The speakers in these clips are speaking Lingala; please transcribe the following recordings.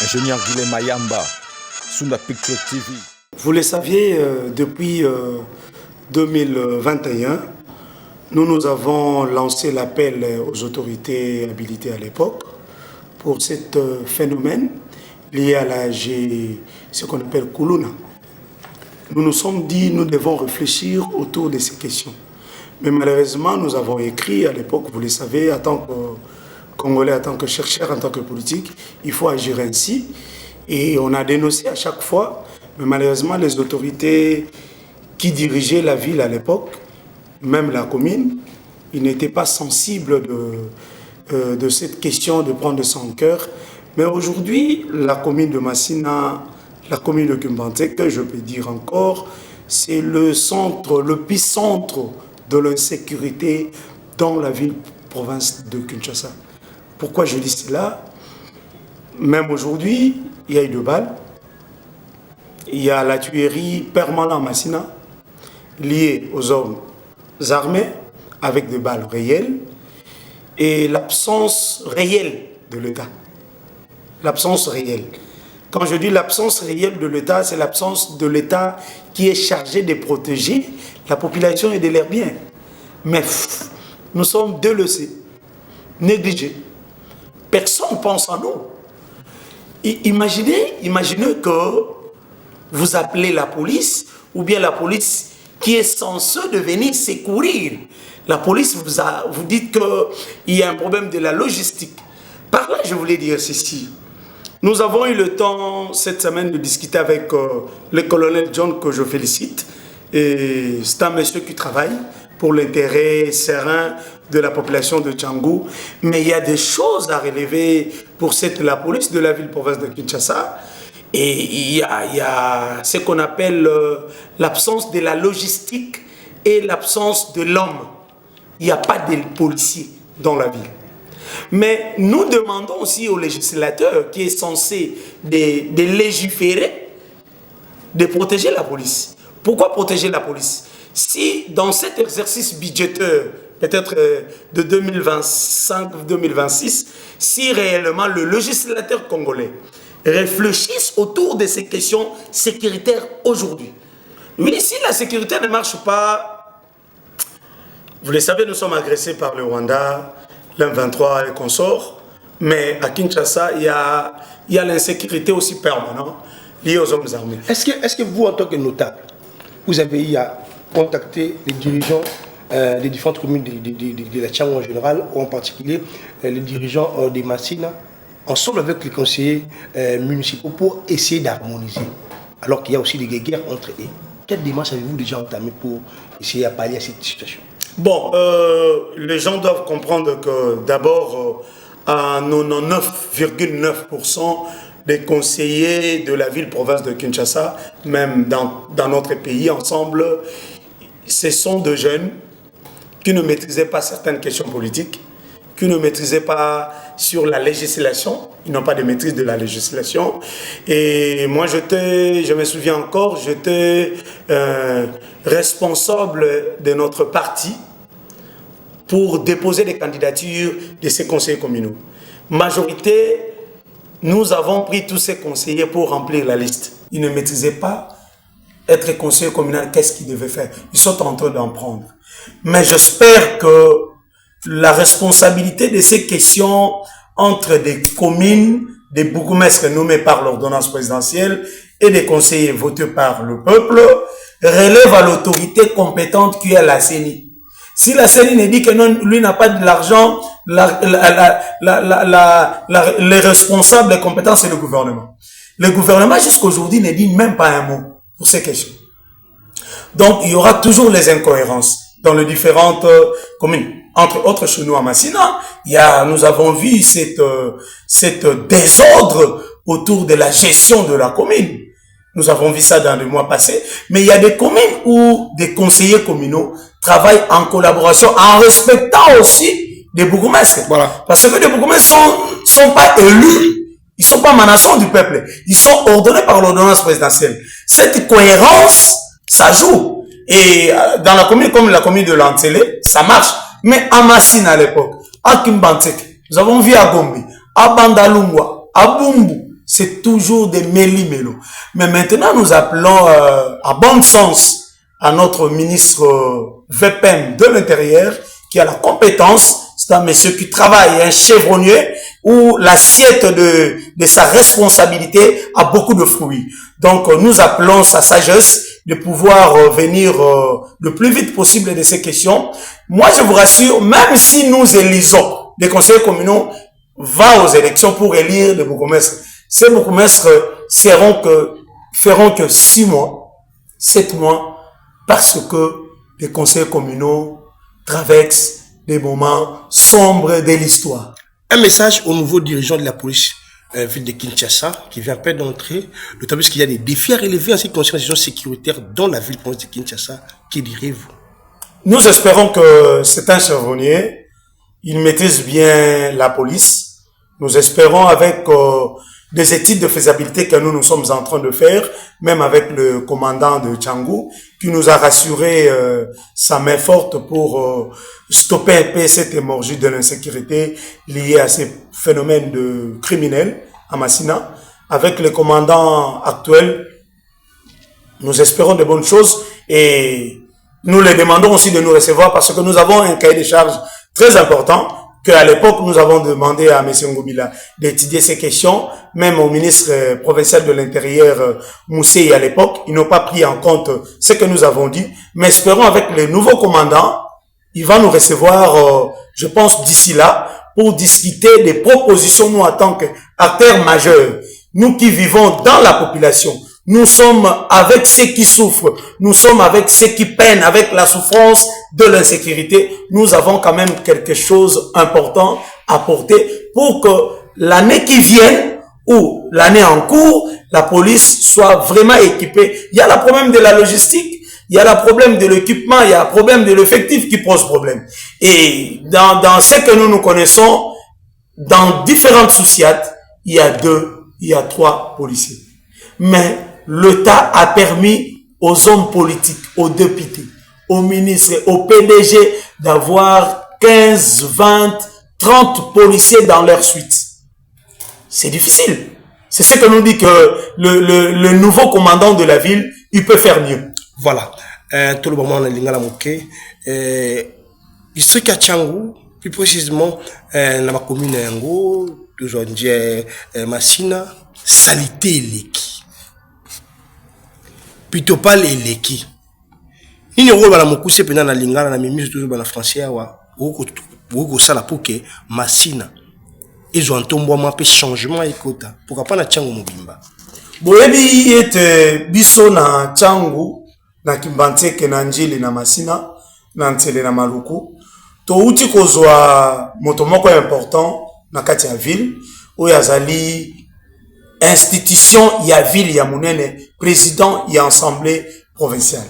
Ingénieur Guilhem Mayamba, Sunda Picture TV. Vous le saviez, depuis 2021, nous avons lancé l'appel aux autorités habilitées à l'époque pour ce phénomène lié à ce qu'on appelle Kuluna. Nous nous sommes dit nous devons réfléchir autour de ces questions. Mais malheureusement, nous avons écrit à l'époque, vous le savez, en tant que Congolais, en tant que chercheur, en tant que politique, il faut agir ainsi. Et on a dénoncé à chaque fois, mais malheureusement, les autorités qui dirigeaient la ville à l'époque, même la commune, ils n'étaient pas sensibles de cette question de prendre ça en cœur. Mais aujourd'hui, la commune de Massina, la commune de Kumbantek, que je peux dire encore, c'est le centre, l'épicentre de l'insécurité dans la ville-province de Kinshasa. Pourquoi je dis cela? Même aujourd'hui, il y a eu 2 balles. Il y a la tuerie permanente à Massina, liée aux hommes armés, avec des balles réelles, et l'absence réelle de l'État. L'absence réelle. Quand je dis l'absence réelle de l'État, c'est l'absence de l'État qui est chargé de protéger la population et de leurs biens. Mais nous sommes délaissés, négligés. Personne ne pense à nous. Imaginez que vous appelez la police, ou bien la police qui est censée de venir secourir. La police vous dit qu'il y a un problème de la logistique. Par là, je voulais dire ceci. Nous avons eu le temps cette semaine de discuter avec le colonel John, que je félicite. C'est un monsieur qui travaille pour l'intérêt serein de la population de Tchangou. Mais il y a des choses à relever pour la police de la ville-province de Kinshasa. Et il y a ce qu'on appelle l'absence de la logistique et l'absence de l'homme. Il n'y a pas de policiers dans la ville. Mais nous demandons aussi au législateur qui est censé de légiférer, de protéger la police. Pourquoi protéger la police? Si dans cet exercice budgétaire, peut-être de 2025-2026, si réellement le législateur congolais réfléchisse autour de ces questions sécuritaires aujourd'hui. Oui, si la sécurité ne marche pas, vous le savez, nous sommes agressés par le Rwanda, l'M23 et consorts, mais à Kinshasa, il y a l'insécurité aussi permanente liée aux hommes armés. Est-ce que vous, en tant que notable, vous avez eu à contacter les dirigeants des différentes communes de la Tchangou en général, ou en particulier les dirigeants des Massina, ensemble avec les conseillers municipaux pour essayer d'harmoniser, alors qu'il y a aussi des guerres entre eux? Quelle démarche avez-vous déjà entamée pour essayer de pallier à cette situation? Bon, les gens doivent comprendre que d'abord, à 99,9% des conseillers de la ville-province de Kinshasa, même dans notre pays ensemble, ce sont des jeunes qui ne maîtrisaient pas certaines questions politiques, qui ne maîtrisaient pas sur la législation, ils n'ont pas de maîtrise de la législation. Et moi, je me souviens encore, j'étais responsable de notre parti pour déposer des candidatures de ces conseillers communaux. Majorité, nous avons pris tous ces conseillers pour remplir la liste. Ils ne maîtrisaient pas être conseiller communal, qu'est-ce qu'ils devaient faire. Ils sont en train d'en prendre. Mais j'espère que la responsabilité de ces questions entre des communes, des bourgmestres nommés par l'ordonnance présidentielle et des conseillers votés par le peuple relève à l'autorité compétente qui est la CENI. Si la CENI ne dit que non, lui n'a pas de l'argent, les responsables, les compétences, c'est le gouvernement. Le gouvernement jusqu'aujourd'hui ne dit même pas un mot pour ces questions. Donc il y aura toujours les incohérences dans les différentes communes. Entre autres, chez nous à Massina, nous avons vu cette désordre autour de la gestion de la commune. Nous avons vu ça dans les mois passés. Mais il y a des communes où des conseillers communaux travaillent en collaboration, en respectant aussi des bourgmestres. Voilà. Parce que les bourgmestres sont pas élus, ils sont pas menaçants du peuple. Ils sont ordonnés par l'ordonnance présidentielle. Cette cohérence, ça joue. Et dans la commune comme la commune de Lantélé, ça marche. Mais à Massina à l'époque, à Kimbantek, nous avons vu à Gombe, à Bandalungwa, à Bumbu, c'est toujours des méli-mélo. Mais maintenant, nous appelons à bon sens à notre ministre VPM de l'Intérieur, qui a la compétence, c'est un monsieur qui travaille, un chevronnier, où l'assiette de sa responsabilité a beaucoup de fruits. Donc, nous appelons sa sagesse de pouvoir venir le plus vite possible de ces questions. Moi, je vous rassure, même si nous élisons des conseillers communaux, va aux élections pour élire les bourgmestres, ces bourgmestres feront que 6 mois, 7 mois, parce que les conseillers communaux traversent des moments sombres de l'histoire. Un message au nouveau dirigeant de la police ville de Kinshasa, qui vient à peine d'entrer, d'autant plus qu'il y a des défis à relever en ce qui concerne la situation sécuritaire dans la ville de Kinshasa. Que direz-vous? Nous espérons que c'est un chevronnier, il maîtrise bien la police. Nous espérons avec des études de faisabilité que nous sommes en train de faire, même avec le commandant de Tchangou, qui nous a rassuré sa main forte pour stopper un peu cette hémorragie de l'insécurité liée à ces phénomènes de criminels à Massina. Avec le commandant actuel, nous espérons de bonnes choses et nous les demandons aussi de nous recevoir parce que nous avons un cahier de charges très important qu'à l'époque, nous avons demandé à M. Ngobila d'étudier ces questions, même au ministre provincial de l'Intérieur, Moussé, à l'époque, ils n'ont pas pris en compte ce que nous avons dit, mais espérons avec le nouveau commandant, il va nous recevoir, je pense, d'ici là, pour discuter des propositions, nous, en tant qu'acteurs majeurs, nous qui vivons dans la population, nous sommes avec ceux qui souffrent, nous sommes avec ceux qui peinent, avec la souffrance de l'insécurité. Nous avons quand même quelque chose d'important à porter pour que l'année qui vient ou l'année en cours, la police soit vraiment équipée. Il y a le problème de la logistique, il y a le problème de l'équipement, il y a le problème de l'effectif qui pose problème. Et dans ce que nous connaissons, dans différentes sous-siates, il y a 3 policiers. Mais l'État a permis aux hommes politiques, aux députés, aux ministres, aux PDG d'avoir 15, 20, 30 policiers dans leur suite. C'est difficile. C'est ce que nous dit que le nouveau commandant de la ville, il peut faire mieux. Voilà. Tout le moment, on a l'ingala moké. District à Tchangou, plus précisément, dans ma commune Ngo, aujourd'hui, Massina, salité l'équipe. Plutôt pas les leki. Ni rôle bala mokuse pena na lingala na mimise toujours bala français wa oko sala pour que Massina ils ont tombé ma pe changement ekota pourquoi pas na Tchangu mobimba boyebi ete biso na Tchangu na Kimbanteke na Njili na Massina na Ntsele na Maluku to uti kozwa moto moko important na kati ya ville oyo azali institution ya ville ya munene, président ya assemblée provinciale.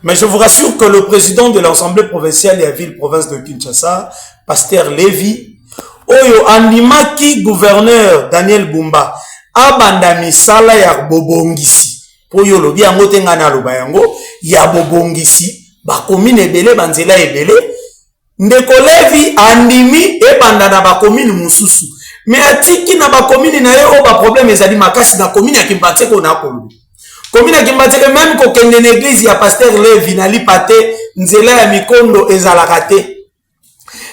Mais je vous rassure que le président de l'assemblée provinciale ya ville province de Kinshasa, Pasteur Lévy, oyo andimaki gouverneur Daniel Bumba, abanda misala ya bobongisi. Oyo lobi yango tenga na loba yango, ya bobongisi, ba commune ebele banzela ebele, ndeko Lévy andimi ebanda na ba commune mususu. Mais atiki na ba commune na yo ba problème ezali makasi na commune ya Kimbanteke na Kolobi. Commune ya Kimbanteke même ko kende na église ya Pasteur Lévy na lipate nzela ya mikondo ezalaka te.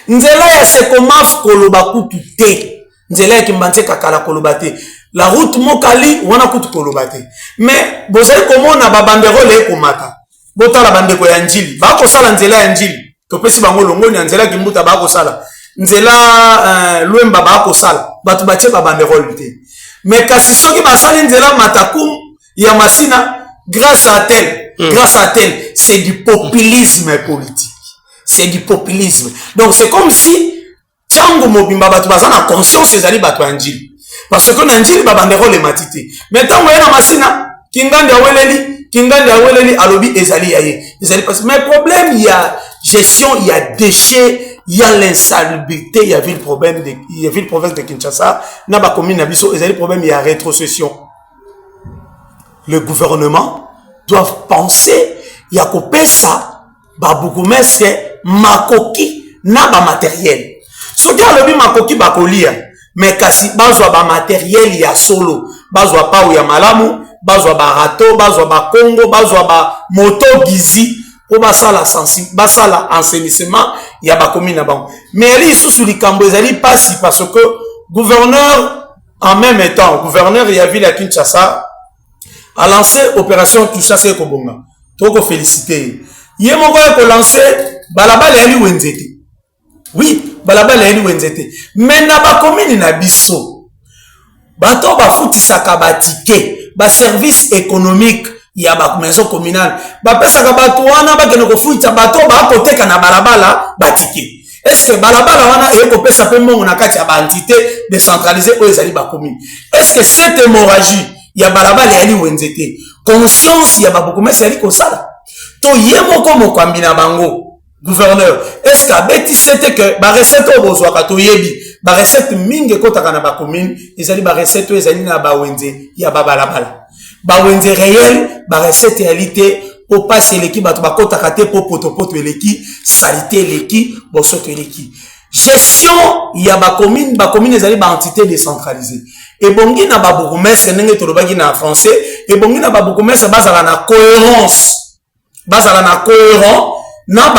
Nzela ya Sekomaf koloba kutu te. Nzela ya Kimbanteke kala koloba te. La route mokali wana kutu koloba te. Mais bozali komona ba banderole ekomata. Botala bandeko ya Njili. Ba ko sala nzela ya Njili. To pesi bango longoni ya nzela Kimbuta ba ko sala. Nzela Luemba ba ko sala batu batie ba banderole te mais kasi soki basali nzela Matakum ya Massina grâce à tel c'est du populisme politique, c'est du populisme. Donc c'est comme si Tchangu mobimba batu bazana conscience ezali batu ya Njili parce que na Njili ba banderole matite mais tango ya Massina kingandi aweleli alobi ezali yaye ezali parce mais problème il y a gestion, il y a déchets, il y a l'insalubrité, il y a ville problème il y a ville province de Kinshasa, na ba commune na biso, il y a problème, il y a rétrocession. Le gouvernement doit penser, il y a coupé ça, ba bourgmestre makoki na ba matériel. Ce qui a le makoki ba kolia, mais kasi bazwa ba matériel ya solo, bazwa pa ou ya malamu, bazwa ba rato, bazwa ba Congo, bazwa ba moto gizi pour basala basala enseignement ya ba commune na bango. Mais ali sous likambo ezali pasi parce que gouverneur en même temps, gouverneur ya ville ya Kinshasa a lancé opération Touchase Kobonga. Toko féliciter. Yé moko ko lancer balabala ya li wenzete. Oui, balabala ya li wenzete. Mais na ba commune na biso. Bato ba futisaka ba ticket, ba service économique ya ba maison communale. Ba pesaka bato wana ba kene ko fuita bato ba koteka na balabala ba ticket. Est-ce que balabala wana e ko pesa pe mongo na kati ya ba entité décentralisée o ezali ba commune. Est-ce que cette hémorragie ya balabala ya li wenzete, conscience ya ba bokomesa ya li kosala? To yemo ko kwambi na bango gouverneur, est-ce que abeti c'était que ba recette o bozwa ka to yebi ba recette mingi kotaka na ba commune ezali ba recette ezali na ba wenze ya ba balabala ba wenze réel ba recette réalité pour passer l'équipe ba kotaka te po poto eleki salité eleki bosoto eleki gestion ya ba commune ezali ba entité décentralisée et bongi na ba bourgmestre ndenge tolobaki na français et bongi na ba bourgmestre bazala na cohérence na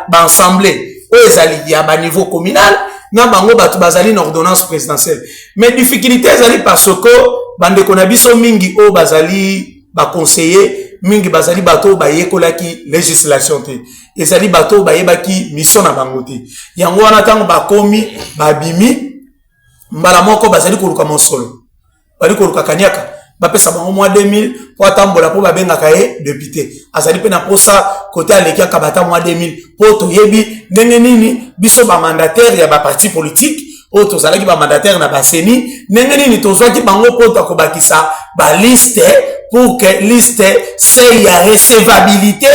ba assemblée o ezali ya ba niveau communal na bango batu bazali na ordonnance présidentielle. Mais difficulté ezali parce que bande ko na biso mingi o bazali ba conseiller mingi bazali bato ba yekolaki législation te ezali bato ba yebaki mission na bango te yango wana tango ba komi ba bimi mbala moko bazali koluka mosolo bali koluka kanyaka bapesa bango mois 2000 po atambola po babengaka ye député azali pe na posa côté aleki akabata mois 2000 po toyebi ndenge nini biso ba mandataire ya ba parti politique o tozalaki ba mandataire na ba seni ndenge nini tozwaki bango po takobakisa ba liste pour que liste c'est ya recevabilité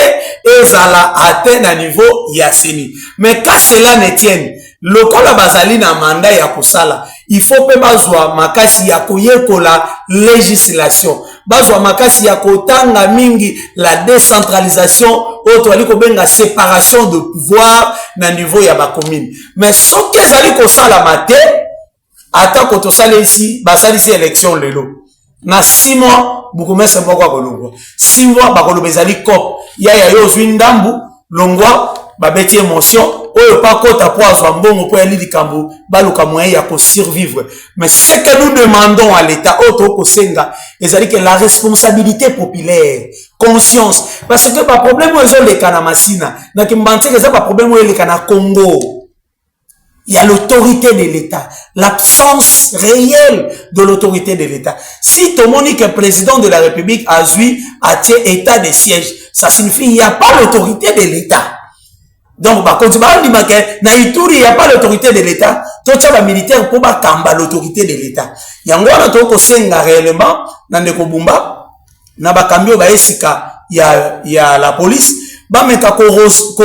ezala atteindre à niveau ya seni. Mais quand cela ne tienne lokola bazali na mandat ya kosala il faut pe bazwa makasi ya koyekola législation bazwa makasi ya kotanga mingi la décentralisation auto ali ko benga séparation de pouvoir na niveau ya ba commune. Mais soki ezali kosala mate ata ko tosala ici basali si élection lelo na 6 mois bukomesa mboko kolongwa 6 mois bakoloba ezali cop ya yo zwi ndambu longwa babeti émotion oyo pa kota po azwa mbongo po ya likambo baluka moyen ya ko survivre. Mais ce que nous demandons à l'état auto kosenga ezali que la responsabilité populaire conscience parce que ba problème ozo le kana masina na kimbanti que ça ba problème ozo le kana Congo. Il y a l'autorité de l'État, l'absence réelle de l'autorité de l'État. Si tout le monde dit que le président de la République a eu à état de siège, ça signifie qu'il n'y a pas l'autorité de l'État. Donc, quand tu vas dire que il n'y a pas l'autorité de l'État, tout ça va militaire pour pas l'autorité de l'État. Il y a un gars qui a réellement, dans le Kobumba, na ba cambio ba esika il y a la police, ba meka ko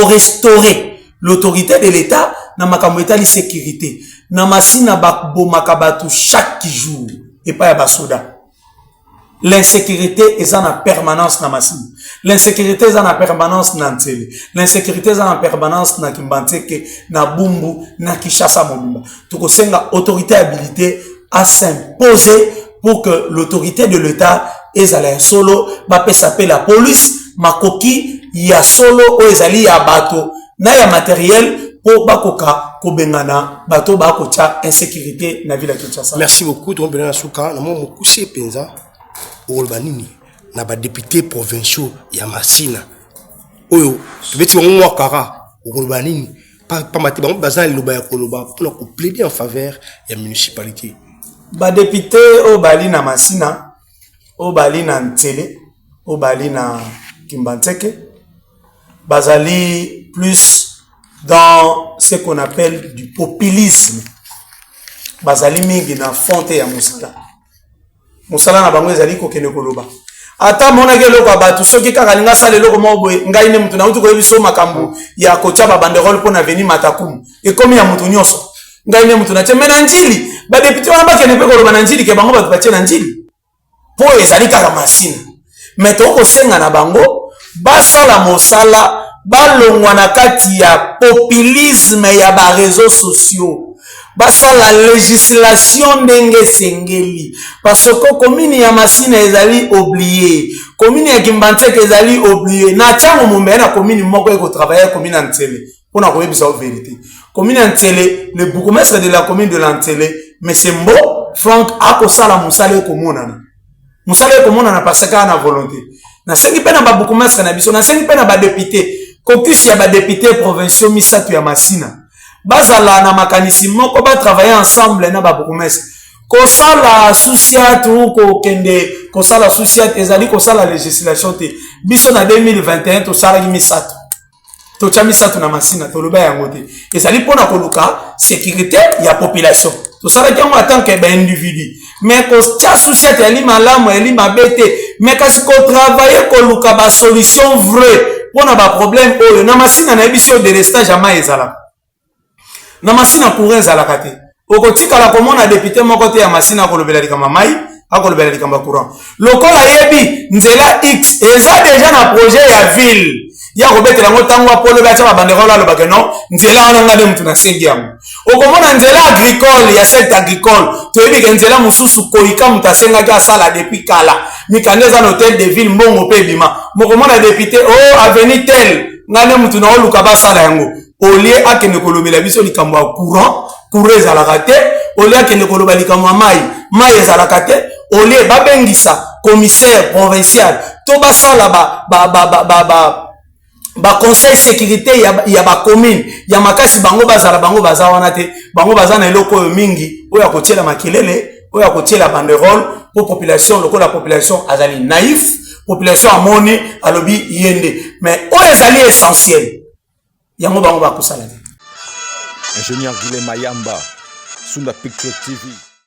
restaurer l'autorité de l'État na makambo etali sécurité na masina bakbomaka batu chaque jour et pas ya basoda. L'insécurité est en permanence na masina, l'insécurité est en permanence na Ntsele, l'insécurité est en permanence na Kimbanteke, na Bumbu, na Kishasa Mobimba. Tukosenga autorité habilitée à s'imposer pour que l'autorité de l'État ezala solo bape s'appelle la police makoki ya solo o ezali ya bato na ya matériel pour bakoka kobengana bato bakocha insécurité na ville ya Kinshasa. Merci beaucoup to mbena suka na mo mukuse penza olbanini na ba député provinciaux ya Masina oyo tubeti ngo mwakara olbanini pa mati bango bazali loba ya koloba pour ko plaider en faveur ya municipalité ba député o bali na Masina o bali na Ntsele o bali na Kimbanteke bazali plus dans ce qu'on appelle du populisme. Bazali mingi na fonte ya musala. Musala na bango ezali ko kene koloba. Ata mona ke loko abatu soki kaka linga sale loko mobwe ngai ne mutu na utu ko yebiso makambu ya kocha ba banderole pona veni matakumu. E komi ya mutu nyoso. Ngai ne mutu na temena njili. Ba député wana ba kene pe koloba na njili ke bango ba tupatie na njili. Po ezali kaka masina. Meto ko senga na bango basala mosala balongwa na kati ya populisme ya ba réseaux sociaux basa la législation ndenge sengeli parce que commune ya Masina ezali oublié commune ya Kimbanteke ezali oublié na tiango mumbe na commune moko eko travailler commune ya Ntsele pour na koyebisa la vérité commune ya Ntsele le bourgmestre de la commune de l'Antele mais c'est Mbo Franck akosala musale komonana musale komonana parce que na volonté na sengi pe na ba bourgmestre na biso na sengi pe na ba député caucus ya ba député provinciaux misatu ya Masina bazala na makanisi moko ba travailler ensemble na ba bourgmestre kosala souciat ou kende kosala souciat ezali kosala législation te biso na 2021 to sala misatu to chamisatu na Masina to loba yango te ezali pona koluka sécurité ya population to sala ki en tant que individu mais ko tia souciat ali malamu ali mabete mais kasi ko travailler koluka ba solution vraie pona ba problème oyo na Masina na biso de restage jamais ezala na Masina pour ezalaka te okotika la komona député moko te ya Masina kolobela likamba mai akolobela likamba courant lokola yebi nzela X eza déjà na projet ya ville ya kobetela ngo tango apolo ba tsa banderola lo bakeno nzela wana ngade mtu na sengi yango okomona nzela agricole ya secteur agricole to yebi ke nzela mususu koika mutasenga ka sala depuis kala mikandeza no hôtel de ville mbongo pe bima mokomona député oh avenue tel ngade mtu na oluka ba sala yango olie akende kolobela biso likambo ya courant ezalaka te olie akende koloba likambo ya mai ezalaka te olie babengisa commissaire provincial to basala ba conseil sécurité ya ba commune ya makasi bango baza wana te bango baza na eloko oyo mingi oyo akotiela makelele oyo akotiela banderole pour population lokola population azali naïf population amoni alobi yende mais oyo ezali essentiel yango bango bakosala te. Ingénieur Guilhem Mayamba, Sunda Picture TV.